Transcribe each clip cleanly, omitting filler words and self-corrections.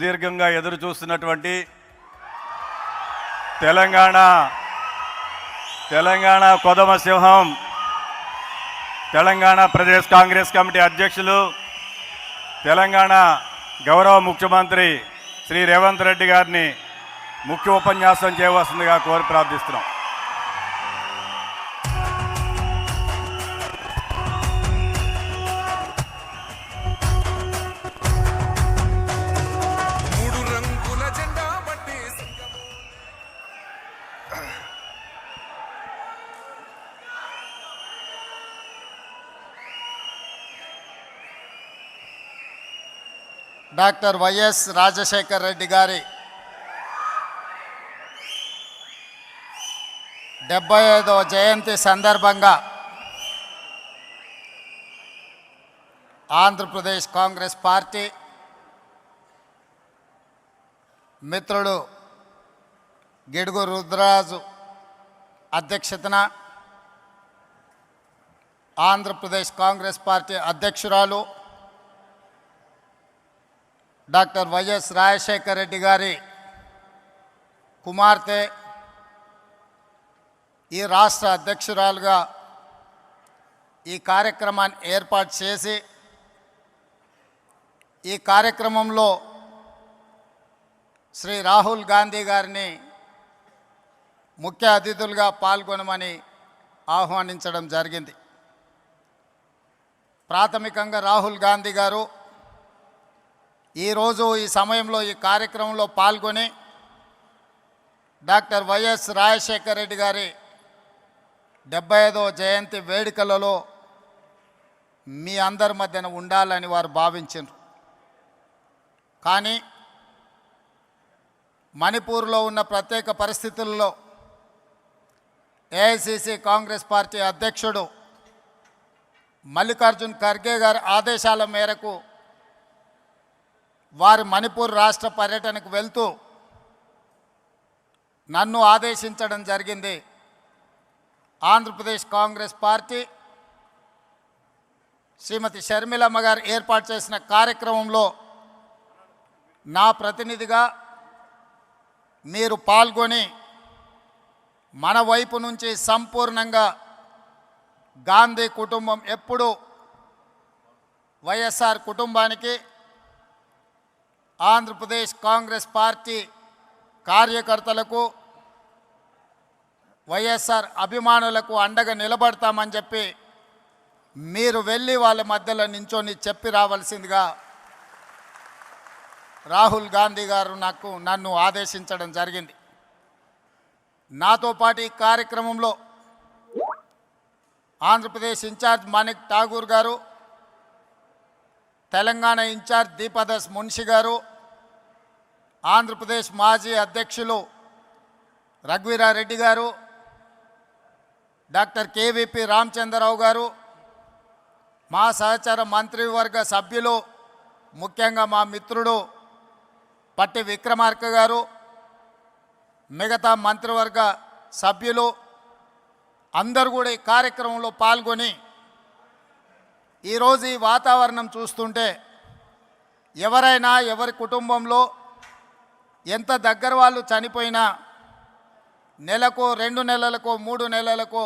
దీర్ఘంగా ఎదురు చూస్తున్నటువంటి తెలంగాణ కొదమ సింహం తెలంగాణ ప్రదేశ్ కాంగ్రెస్ కమిటీ అధ్యక్షులు తెలంగాణ గౌరవ ముఖ్యమంత్రి శ్రీ రేవంత్ రెడ్డి గారిని ముఖ్య ఉపన్యాసం చేయవలసిందిగా కోరి ప్రార్థిస్తున్నాం. డాక్టర్ వైఎస్ రాజశేఖర్ రెడ్డి గారి 75వ జయంతి సందర్భంగా ఆంధ్రప్రదేశ్ కాంగ్రెస్ పార్టీ మిత్రుడు గిడుగు రుద్రరాజు అధ్యక్షతన ఆంధ్రప్రదేశ్ కాంగ్రెస్ పార్టీ అధ్యక్షురాలు డాక్టర్ వైఎస్ రాజశేఖర్ రెడ్డి గారి కుమార్తె ఈ రాష్ట్ర అధ్యక్షురాలుగా ఈ కార్యక్రమాన్ని ఏర్పాటు చేసి ఈ కార్యక్రమంలో శ్రీ రాహుల్ గాంధీ గారిని ముఖ్య అతిథులుగా పాల్గొనమని ఆహ్వానించడం జరిగింది. ప్రాథమికంగా రాహుల్ గాంధీ గారు ఈరోజు ఈ సమయంలో ఈ కార్యక్రమంలో పాల్గొని డాక్టర్ వైఎస్ రాజశేఖర్ రెడ్డి గారి 75వ జయంతి వేడుకలలో మీ అందరి మధ్యన ఉండాలని వారు భావించారు. కానీ మణిపూర్లో ఉన్న ప్రత్యేక పరిస్థితుల్లో ఏఐసిసి కాంగ్రెస్ పార్టీ అధ్యక్షుడు మల్లికార్జున్ ఖర్గే గారి ఆదేశాల మేరకు వారు మణిపూర్ రాష్ట్ర పర్యటనకు వెళ్తూ నన్ను ఆదేశించడం జరిగింది. ఆంధ్రప్రదేశ్ కాంగ్రెస్ పార్టీ శ్రీమతి షర్మిలమ్మ గారు ఏర్పాటు చేసిన కార్యక్రమంలో నా ప్రతినిధిగా మీరు పాల్గొని మన వైపు నుంచి సంపూర్ణంగా గాంధీ కుటుంబం ఎప్పుడూ వైఎస్ఆర్ కుటుంబానికి ఆంధ్రప్రదేశ్ కాంగ్రెస్ పార్టీ కార్యకర్తలకు వైఎస్ఆర్ అభిమానులకు అండగా నిలబడతామని చెప్పి మీరు వెళ్ళి వాళ్ళ మధ్యలో నించొని చెప్పి రావాల్సిందిగా రాహుల్ గాంధీ గారు నన్ను ఆదేశించడం జరిగింది. నాతో పాటు ఈ కార్యక్రమంలో ఆంధ్రప్రదేశ్ ఇన్ఛార్జ్ మాణిక్ ఠాగూర్ గారు, తెలంగాణ ఇన్ఛార్జ్ దీపదాస్ మున్షి గారు, ఆంధ్రప్రదేశ్ మాజీ అధ్యక్షులు రఘువీరారెడ్డి గారు, డాక్టర్ కేవీపీ రామచంద్రరావు గారు, మా సహచర మంత్రివర్గ సభ్యులు, ముఖ్యంగా మా మిత్రుడు పట్టి విక్రమార్క గారు, మిగతా మంత్రివర్గ సభ్యులు అందరూ కూడా ఈ కార్యక్రమంలో పాల్గొని ఈరోజు ఈ వాతావరణం చూస్తుంటే ఎవరైనా ఎవరి కుటుంబంలో ఎంత దగ్గర వాళ్ళు చనిపోయినా నెలకో 2 నెలలకో 3 నెలలకో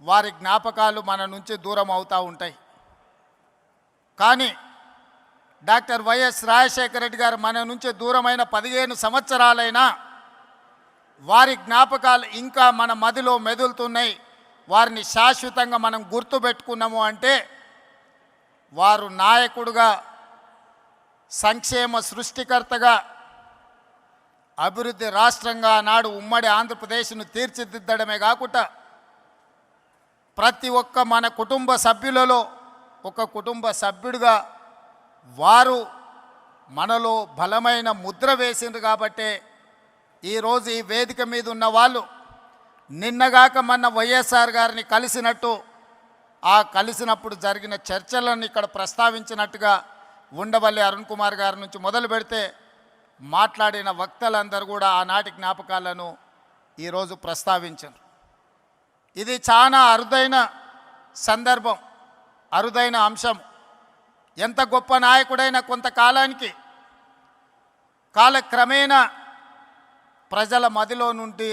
వారి జ్ఞాపకాలు మన నుంచి దూరం అవుతూ ఉంటాయి. కానీ డాక్టర్ వైఎస్ రాజశేఖర రెడ్డి గారు మన నుంచి దూరమైన 15 సంవత్సరాలైనా వారి జ్ఞాపకాలు ఇంకా మన మదిలో మెదులుతున్నాయి. వారిని శాశ్వతంగా మనం గుర్తుపెట్టుకున్నాము అంటే వారు నాయకుడుగా, సంక్షేమ సృష్టికర్తగా, అభివృద్ధి రాష్ట్రంగా నాడు ఉమ్మడి ఆంధ్రప్రదేశ్ను తీర్చిదిద్దడమే కాకుండా ప్రతి ఒక్క మన కుటుంబ సభ్యులలో ఒక కుటుంబ సభ్యుడిగా వారు మనలో బలమైన ముద్ర వేసిండ్రు. కాబట్టే ఈరోజు ఈ వేదిక మీద ఉన్న వాళ్ళు నిన్నగాక మొన్న వైఎస్ఆర్ గారిని కలిసినట్టు, ఆ కలిసినప్పుడు జరిగిన చర్చలను ఇక్కడ ప్రస్తావించినట్టుగా ఉండవల్లి అరుణ్ కుమార్ గారి నుంచి మొదలు పెడితే మాట్లాడిన వక్తలందరూ కూడా ఆనాటి జ్ఞాపకాలను ఈరోజు ప్రస్తావించారు. ఇది చాలా అరుదైన సందర్భం, అరుదైన అంశం. ఎంత గొప్ప నాయకుడైనా కొంతకాలానికి కాలక్రమేణా ప్రజల మదిలో నుండి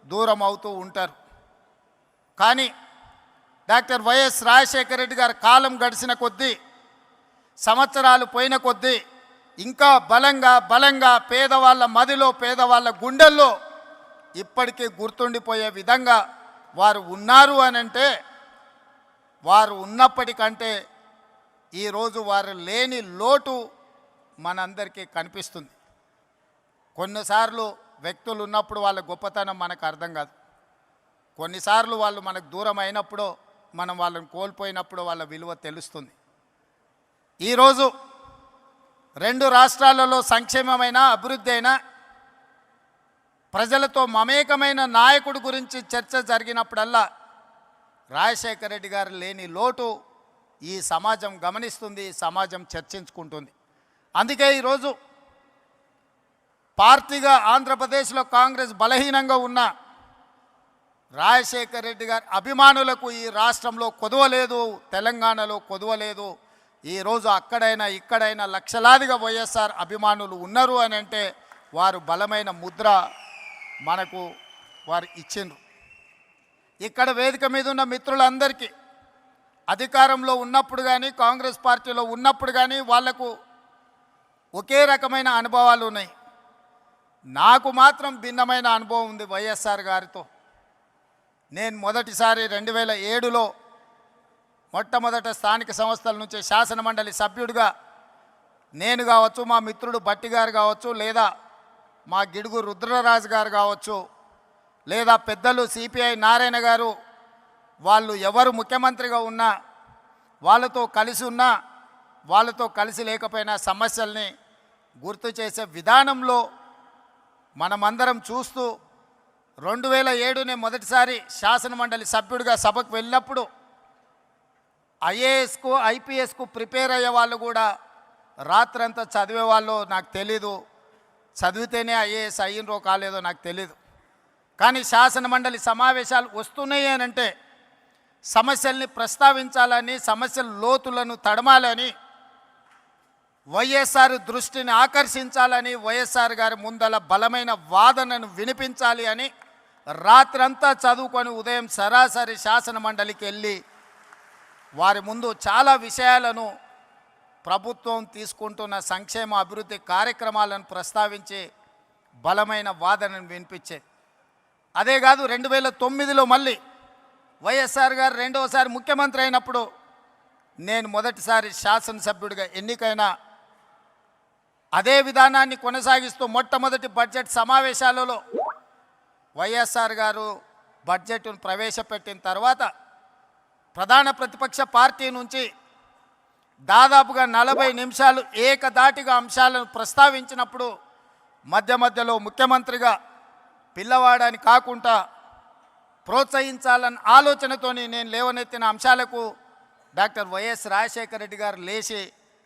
దూరం అవుతూ ఉంటారు. కానీ డాక్టర్ వైఎస్ రాజశేఖర రెడ్డి గారి కాలం గడిచిన కొద్దీ, సంవత్సరాలు పోయిన కొద్దీ ఇంకా బలంగా పేదవాళ్ళ మదిలో, పేదవాళ్ళ గుండెల్లో ఇప్పటికీ గుర్తుండిపోయే విధంగా వారు ఉన్నారు అని అంటే, వారు ఉన్నప్పటికంటే ఈరోజు వారు లేని లోటు మనందరికీ కనిపిస్తుంది. కొన్నిసార్లు వ్యక్తులు ఉన్నప్పుడు వాళ్ళ గొప్పతనం మనకు అర్థం కాదు. కొన్నిసార్లు వాళ్ళు మనకు దూరం అయినప్పుడు, మనం వాళ్ళని కోల్పోయినప్పుడు వాళ్ళ విలువ తెలుస్తుంది. ఈరోజు 2 రాష్ట్రాలలో సంక్షేమమైన, అభివృద్ధి అయినా, ప్రజలతో మమేకమైన నాయకుడి గురించి చర్చ జరిగినప్పుడల్లా రాజశేఖర రెడ్డి గారు లేని లోటు ఈ సమాజం గమనిస్తుంది, ఈ సమాజం చర్చించుకుంటుంది. అందుకే ఈరోజు పార్టీగా ఆంధ్రప్రదేశ్లో కాంగ్రెస్ బలహీనంగా ఉన్న రాజశేఖర రెడ్డి గారి అభిమానులకు ఈ రాష్ట్రంలో కొదవలేదు, తెలంగాణలో కొదవలేదు. ఈరోజు అక్కడైనా ఇక్కడైనా లక్షలాదిగా వైఎస్ఆర్ అభిమానులు ఉన్నారు అని అంటే వారు బలమైన ముద్ర మనకు వారు ఇచ్చిండ్రు. ఇక్కడ వేదిక మీద ఉన్న మిత్రులందరికీ అధికారంలో ఉన్నప్పుడు కానీ, కాంగ్రెస్ పార్టీలో ఉన్నప్పుడు కానీ వాళ్లకు ఒకే రకమైన అనుభవాలు ఉన్నాయి. నాకు మాత్రం భిన్నమైన అనుభవం ఉంది వైఎస్ఆర్ గారితో. నేను మొదటిసారి 2007లో మొట్టమొదట స్థానిక సంస్థల నుంచి శాసనమండలి సభ్యుడిగా నేను కావచ్చు, మా మిత్రుడు భట్టి గారు కావచ్చు, లేదా మా గిడుగు రుద్రరాజు గారు కావచ్చు, లేదా పెద్దలు సిపిఐ నారాయణ గారు, వాళ్ళు ఎవరు ముఖ్యమంత్రిగా ఉన్నా, వాళ్ళతో కలిసి ఉన్నా, వాళ్ళతో కలిసి లేకపోయినా సమస్యల్ని గుర్తు చేసే విధానంలో మనమందరం చూస్తూ 2007 మొదటిసారి శాసనమండలి సభ్యుడిగా సభకు వెళ్ళినప్పుడు ఐఏఎస్కు, ఐపీఎస్కు ప్రిపేర్ అయ్యే వాళ్ళు కూడా రాత్రంతా చదివేవాళ్ళు నాకు తెలీదు. చదివితేనే ఐఏఎస్ అయ్యిండ్రో కాలేదో నాకు తెలీదు. కానీ శాసనమండలి సమావేశాలు వస్తున్నాయి అని అంటే సమస్యల్ని ప్రస్తావించాలని, సమస్యల లోతులను తడమాలని, వైఎస్ఆర్ దృష్టిని ఆకర్షించాలని, వైఎస్ఆర్ గారి ముందల బలమైన వాదనను వినిపించాలి అని రాత్రంతా చదువుకొని ఉదయం సరాసరి శాసనమండలికి వెళ్ళి వారి ముందు చాలా విషయాలను, ప్రభుత్వం తీసుకుంటున్న సంక్షేమ అభివృద్ధి కార్యక్రమాలను ప్రస్తావించి బలమైన వాదనను వినిపించేది. అదే కాదు, 2009లో మళ్ళీ వైఎస్ఆర్ గారు రెండవసారి ముఖ్యమంత్రి అయినప్పుడు నేను మొదటిసారి శాసనసభ్యుడిగా ఎన్నికైనా అదే విధానాన్ని కొనసాగిస్తూ మొట్టమొదటి బడ్జెట్ సమావేశాలలో వైఎస్ఆర్ గారు బడ్జెట్ను ప్రవేశపెట్టిన తర్వాత ప్రధాన ప్రతిపక్ష పార్టీ నుంచి దాదాపుగా 40 నిమిషాలు ఏకధాటిగా అంశాలను ప్రస్తావించినప్పుడు మధ్యలో ముఖ్యమంత్రిగా పిల్లవాడని కాకుండా ప్రోత్సహించాలన్న ఆలోచనతోని నేను లేవనెత్తిన అంశాలకు డాక్టర్ వైఎస్ రాజశేఖర రెడ్డి గారు లేచి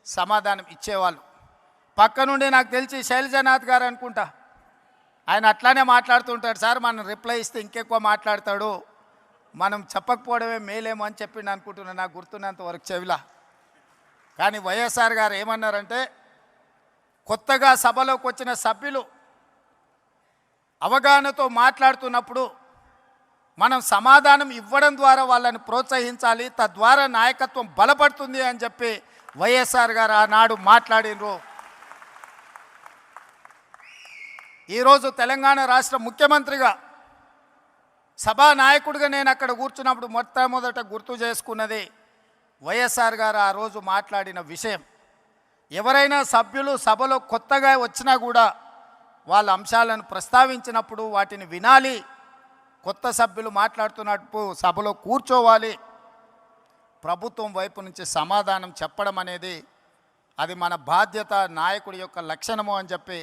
సమాధానం ఇచ్చేవాళ్ళు. పక్క నుండి నాకు తెలిసి శైలజనాథ్ గారు అనుకుంటా, ఆయన అట్లానే మాట్లాడుతుంటాడు. సార్ మనం రిప్లై ఇస్తే ఇంకెక్కువ మాట్లాడతాడు, మనం చెప్పకపోవడమే మేలేమో అని చెప్పిండు అనుకుంటున్నాను, నాకు గుర్తున్నంత వరకు చెవిలా. కానీ వైఎస్ఆర్ గారు ఏమన్నారంటే, కొత్తగా సభలోకి వచ్చిన సభ్యులు అవగాహనతో మాట్లాడుతున్నప్పుడు మనం సమాధానం ఇవ్వడం ద్వారా వాళ్ళని ప్రోత్సహించాలి, తద్వారా నాయకత్వం బలపడుతుంది అని చెప్పి వైఎస్ఆర్ గారు ఆనాడు మాట్లాడినరు. ఈరోజు తెలంగాణ రాష్ట్ర ముఖ్యమంత్రిగా, సభానాయకుడిగా నేను అక్కడ కూర్చున్నప్పుడు మొట్టమొదట గుర్తు చేసుకున్నది వైఎస్ఆర్ గారు ఆ రోజు మాట్లాడిన విషయం. ఎవరైనా సభ్యులు సభలో కొత్తగా వచ్చినా కూడా వాళ్ళ అంశాలను ప్రస్తావించినప్పుడు వాటిని వినాలి, కొత్త సభ్యులు మాట్లాడుతున్నట్టు సభలో కూర్చోవాలి, ప్రభుత్వం వైపు నుంచి సమాధానం చెప్పడం అనేది అది మన బాధ్యత, నాయకుడి యొక్క లక్షణము అని చెప్పి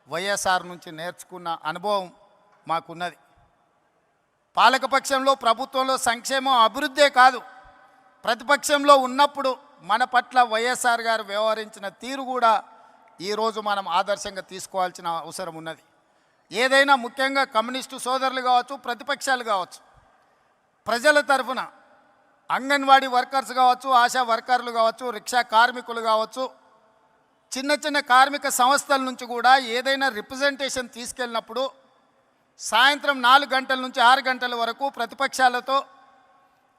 వైఎస్ఆర్ నుంచి నేర్చుకున్న అనుభవం మాకున్నది. పాలకపక్షంలో, ప్రభుత్వంలో సంక్షేమం అభివృద్ధే కాదు, ప్రతిపక్షంలో ఉన్నప్పుడు మన పట్ల వైఎస్ఆర్ గారు వ్యవహరించిన తీరు కూడా ఈరోజు మనం ఆదర్శంగా తీసుకోవాల్సిన అవసరం ఉన్నది. ఏదైనా ముఖ్యంగా కమ్యూనిస్టు సోదరులు కావచ్చు, ప్రతిపక్షాలు కావచ్చు, ప్రజల తరఫున అంగన్వాడీ వర్కర్స్ కావచ్చు, ఆశా వర్కర్లు కావచ్చు, రిక్షా కార్మికులు కావచ్చు, చిన్న చిన్న కార్మిక సంస్థల నుంచి కూడా ఏదైనా రిప్రజెంటేషన్ తీసుకెళ్ళినప్పుడు సాయంత్రం 4 గంటల నుంచి 6 గంటల వరకు ప్రతిపక్షాలతో,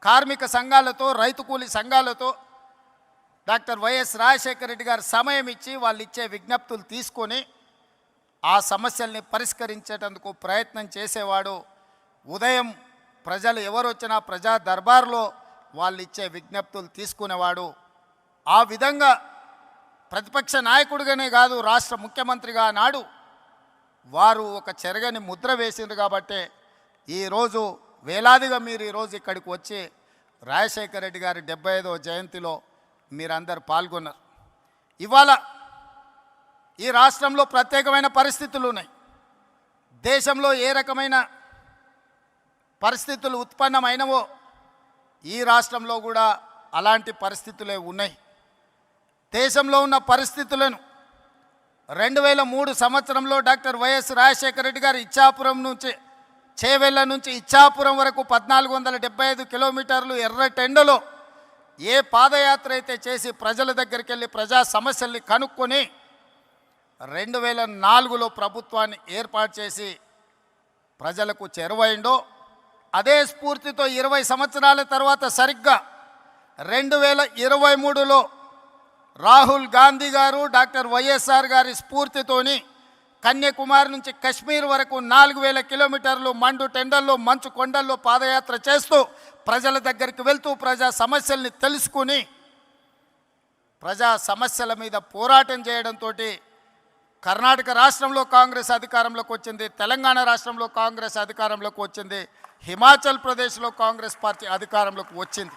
కార్మిక సంఘాలతో, రైతు కూలీ సంఘాలతో డాక్టర్ వైఎస్ రాజశేఖర రెడ్డి గారు సమయం ఇచ్చి వాళ్ళు ఇచ్చే విజ్ఞప్తులు తీసుకొని ఆ సమస్యల్ని పరిష్కరించేటందుకు ప్రయత్నం చేసేవాడు. ఉదయం ప్రజలు ఎవరు వచ్చినా ప్రజా దర్బార్లో వాళ్ళు ఇచ్చే విజ్ఞప్తులు తీసుకునేవాడు. ఆ విధంగా ప్రతిపక్ష నాయకుడిగానే కాదు, రాష్ట్ర ముఖ్యమంత్రిగా నాడు వారు ఒక చెరగని ముద్ర వేసిండ్రు. కాబట్టే ఈరోజు వేలాదిగా మీరు ఈరోజు ఇక్కడికి వచ్చి రాజశేఖర రెడ్డి గారి 75వ జయంతిలో మీరందరూ పాల్గొన్నారు. ఇవాళ ఈ రాష్ట్రంలో ప్రత్యేకమైన పరిస్థితులు ఉన్నాయి. దేశంలో ఏ రకమైన పరిస్థితులు ఉత్పన్నమైనవో ఈ రాష్ట్రంలో కూడా అలాంటి పరిస్థితులే ఉన్నాయి. దేశంలో ఉన్న పరిస్థితులను 2003 సంవత్సరంలో డాక్టర్ వైఎస్ రాజశేఖర రెడ్డి గారు ఇచ్చాపురం నుంచి, చేవెళ్ళ నుంచి ఇచ్చాపురం వరకు 1475 కిలోమీటర్లు ఎర్రటెండలో ఏ పాదయాత్ర అయితే చేసి ప్రజల దగ్గరికి వెళ్ళి ప్రజా సమస్యల్ని కనుక్కొని 2004లో ప్రభుత్వాన్ని ఏర్పాటు చేసి ప్రజలకు చేరువైండో, అదే స్ఫూర్తితో 20 సంవత్సరాల తర్వాత సరిగ్గా 2023లో రాహుల్ గాంధీ గారు డాక్టర్ వైఎస్ఆర్ గారి స్ఫూర్తితోని కన్యాకుమారి నుంచి కశ్మీర్ వరకు 4000 కిలోమీటర్లు మండు టెండల్లో, మంచు కొండల్లో పాదయాత్ర చేస్తూ ప్రజల దగ్గరికి వెళ్తూ ప్రజా సమస్యల్ని తెలుసుకుని ప్రజా సమస్యల మీద పోరాటం చేయడంతో కర్ణాటక రాష్ట్రంలో కాంగ్రెస్ అధికారంలోకి వచ్చింది, తెలంగాణ రాష్ట్రంలో కాంగ్రెస్ అధికారంలోకి వచ్చింది, హిమాచల్ ప్రదేశ్లో కాంగ్రెస్ పార్టీ అధికారంలోకి వచ్చింది.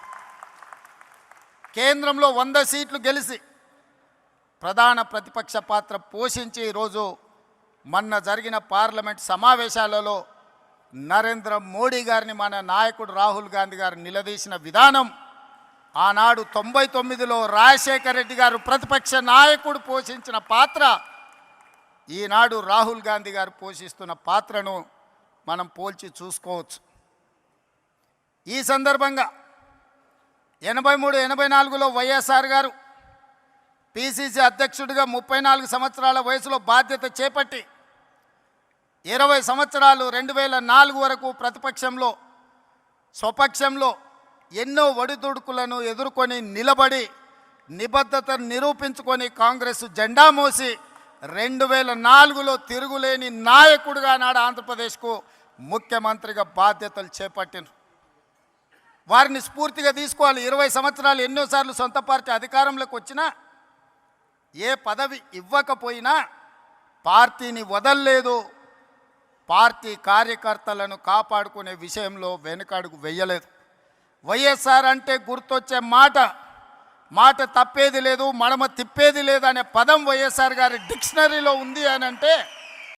కేంద్రంలో 100 సీట్లు గెలిచి ప్రధాన ప్రతిపక్ష పాత్ర పోషించి ఈరోజు మొన్న జరిగిన పార్లమెంట్ సమావేశాలలో నరేంద్ర మోడీ గారిని మన నాయకుడు రాహుల్ గాంధీ గారు నిలదీసిన విధానం, ఆనాడు 99లో రాజశేఖర రెడ్డి గారు ప్రతిపక్ష నాయకుడు పోషించిన పాత్ర, ఈనాడు రాహుల్ గాంధీ గారు పోషిస్తున్న పాత్రను మనం పోల్చి చూసుకోవచ్చు. ఈ సందర్భంగా 83-84లో వైఎస్ఆర్ గారు పిసిసి అధ్యక్షుడిగా 34 సంవత్సరాల వయసులో బాధ్యత చేపట్టి 20 సంవత్సరాలు 2004 వరకు ప్రతిపక్షంలో, స్వపక్షంలో ఎన్నో ఒడిదుడుకులను ఎదుర్కొని నిలబడి నిబద్ధతను నిరూపించుకొని కాంగ్రెస్ జెండా మోసి 2004లో తిరుగులేని నాయకుడిగా నాడు ఆంధ్రప్రదేశ్కు ముఖ్యమంత్రిగా బాధ్యతలు చేపట్టినారు. వారిని స్ఫూర్తిగా తీసుకోవాలి. 20 సంవత్సరాలు ఎన్నోసార్లు సొంత పార్టీ అధికారంలోకి వచ్చినా, ఏ పదవి ఇవ్వకపోయినా పార్టీని వదల్లేదు, పార్టీ కార్యకర్తలను కాపాడుకునే విషయంలో వెనుకడుగు వేయలేదు. వైఎస్ఆర్ అంటే గుర్తొచ్చే మాట తప్పేది లేదు, మడమ తిప్పేది లేదు అనే పదం వైఎస్ఆర్ గారి డిక్షనరీలో ఉంది అని అంటే